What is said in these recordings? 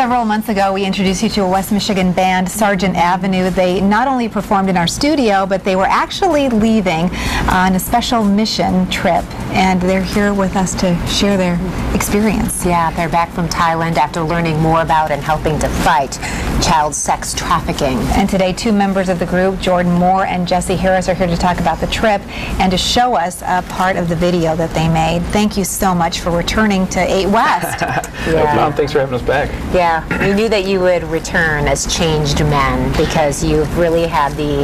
Several months ago, we introduced you to a West Michigan band, Sargent Avenue. They not only performed in our studio, but they were actually leaving on a special mission trip, and they're here with us to share their experience. Yeah, they're back from Thailand after learning more about and helping to fight child sex trafficking. And today, two members of the group, Jordan Moore and Jesse Harris, are here to talk about the trip and to show us a part of the video that they made. Thank you so much for returning to 8 West. No problem. Thanks for having us back. Yeah, we knew that you would return as changed men because you've really had the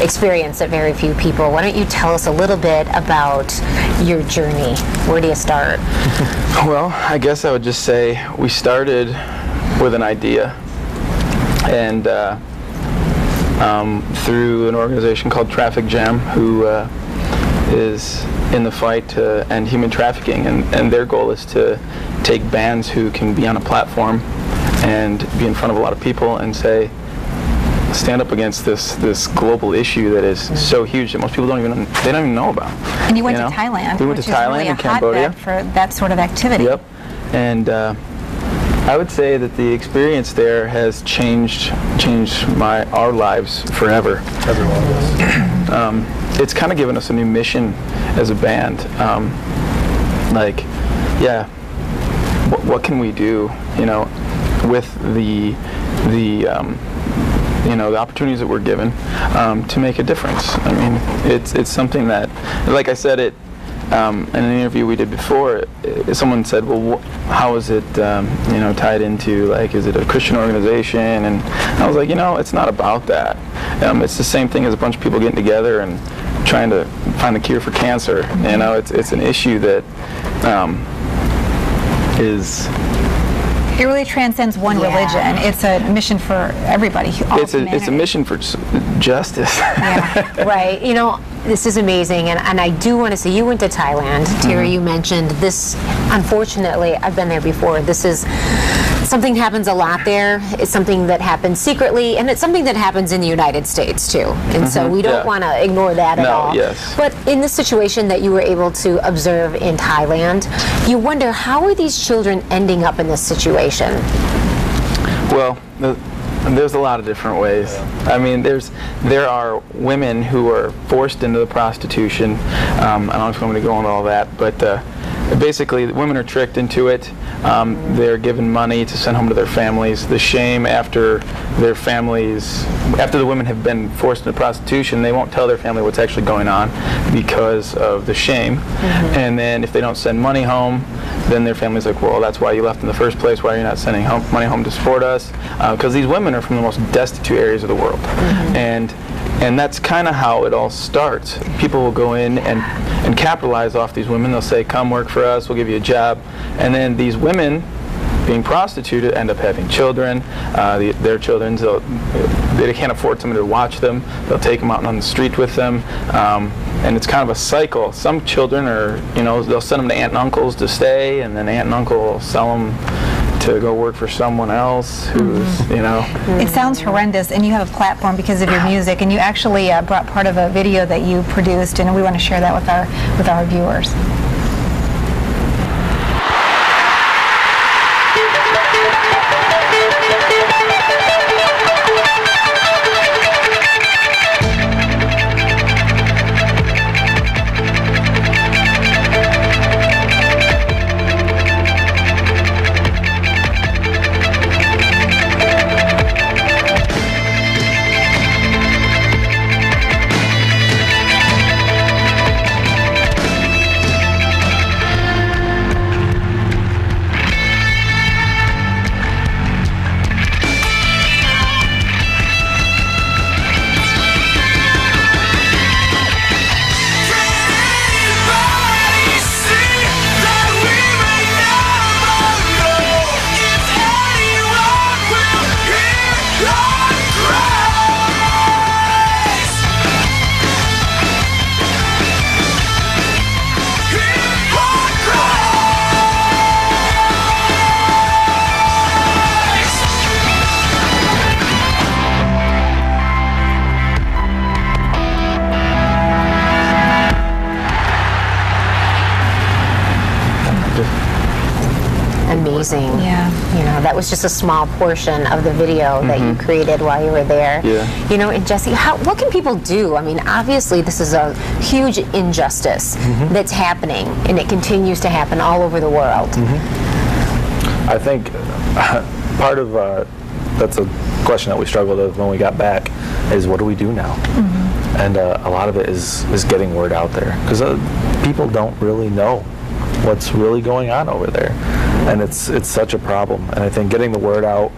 experience that very few people. Why don't you tell us a little bit about your journey? Where do you start? Well, I guess I would just say we started with an idea, and through an organization called Trafficking, who is in the fight to end human trafficking, and their goal is to take bands who can be on a platform and be in front of a lot of people and say, stand up against this global issue that is so huge that most people don't even know about. And you went to Thailand. We went to Thailand and Cambodia for that sort of activity. Yep. And I would say that the experience there has changed our lives forever. Everyone is. It's kind of given us a new mission as a band. What can we do, with the opportunities that we're given to make a difference? I mean, it's something that, like I said, in an interview we did before, someone said, well, how is it, tied into, like, is it a Christian organization? And I was like, it's not about that. It's the same thing as a bunch of people getting together and trying to find a cure for cancer. It's an issue that is... It really transcends one religion. It's a mission for everybody. It's a mission for justice. Yeah, right. This is amazing, and I do want to say, you went to Thailand. Terry, you mentioned this. Unfortunately, I've been there before. This is something happens a lot there. It's something that happens secretly, and it's something that happens in the United States too. And so we don't want to ignore that at all. Yes. But in the situation that you were able to observe in Thailand, you wonder, how are these children ending up in this situation? Well, there's a lot of different ways. I mean, there are women who are forced into the prostitution. I don't know if I'm going to go into all that, but basically, the women are tricked into it. They're given money to send home to their families. The shame after the women have been forced into prostitution, they won't tell their family what's actually going on because of the shame. And then if they don't send money home, then their family's like, well, that's why you left in the first place. Why are you not sending money home to support us? Because these women are from the most destitute areas of the world. And that's kind of how it all starts. People will go in and capitalize off these women. They'll say, come work for us, we'll give you a job. And then these women, being prostituted, end up having children. Their children, they can't afford somebody to watch them. They'll take them out on the street with them. And it's kind of a cycle. Some children are, they'll send them to aunt and uncles to stay, and then aunt and uncle will sell them to go work for someone else who's, It sounds horrendous, and you have a platform because of your music, and you actually brought part of a video that you produced, and we want to share that with our viewers. amazing. Yeah. You know, that was just a small portion of the video that you created while you were there. Yeah. You know, and Jesse, what can people do? I mean, obviously this is a huge injustice that's happening, and it continues to happen all over the world. I think part of that's a question that we struggled with when we got back is what do we do now? And a lot of it is getting word out there, because people don't really know what's really going on over there, and it's such a problem. And I think getting the word out,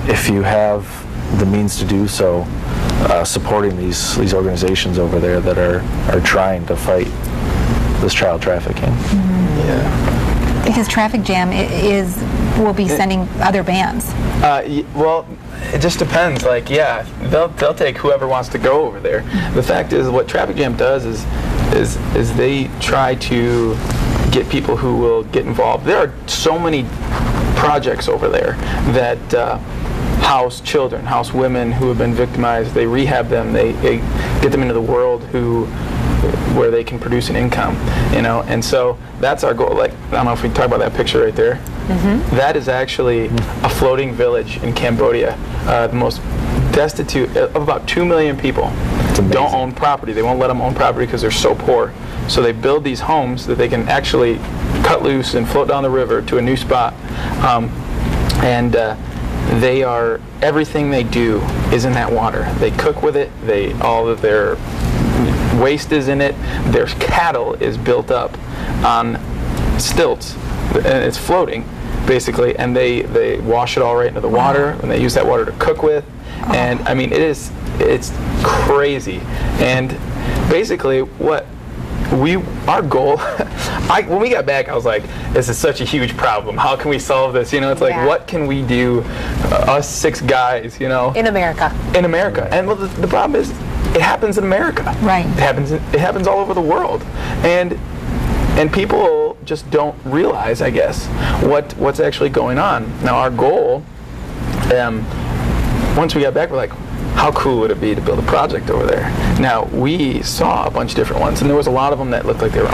if you have the means to do so, supporting these organizations over there that are trying to fight this child trafficking. Yeah. Because Traffic Jam will be sending other bands. Well, it just depends. Like, yeah, they'll take whoever wants to go over there. The fact is, what Traffic Jam does is they try to get people who will get involved. There are so many projects over there that house children, house women who have been victimized. They rehab them. They get them into the world where they can produce an income, you know. And so that's our goal. Like, I don't know if we can talk about that picture right there. That is actually a floating village in Cambodia, the most destitute of about 2 million people. Don't own property. They won't let them own property because they're so poor. So they build these homes that they can actually cut loose and float down the river to a new spot. They are, everything they do is in that water. They cook with it. All of their waste is in it. Their cattle is built up on stilts, and it's floating basically, and they wash it all right into the water, and they use that water to cook with. And I mean, it's crazy. And basically our goal, when we got back, I was like, this is such a huge problem. How can we solve this? You know, it's like, what can we do, us 6 guys, you know? In America. In America. And well, the problem is, it happens in America. Right. It happens all over the world. And people just don't realize, I guess, what's actually going on. Now, our goal, once we got back, we're like, how cool would it be to build a project over there? Now, we saw a bunch of different ones, and there was a lot of them that looked like they were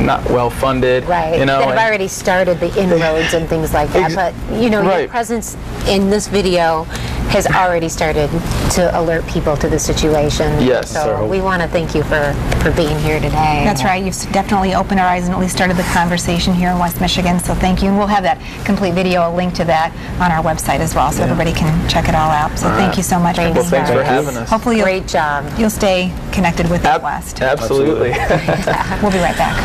not well funded. Right. You know, that have already started the inroads and things like that. But, you know, your presence in this video has already started to alert people to the situation. Yes. So we want to thank you for being here today. That's right. You've definitely opened our eyes and at least started the conversation here in West Michigan. So thank you. And we'll have that complete video, a link to that on our website as well, so everybody can check it all out. So thank you so much for being here. Well, thanks for having us. Hopefully Great job. You'll stay connected with the West. Absolutely. We'll be right back.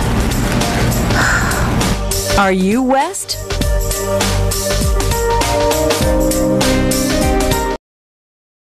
Are you West?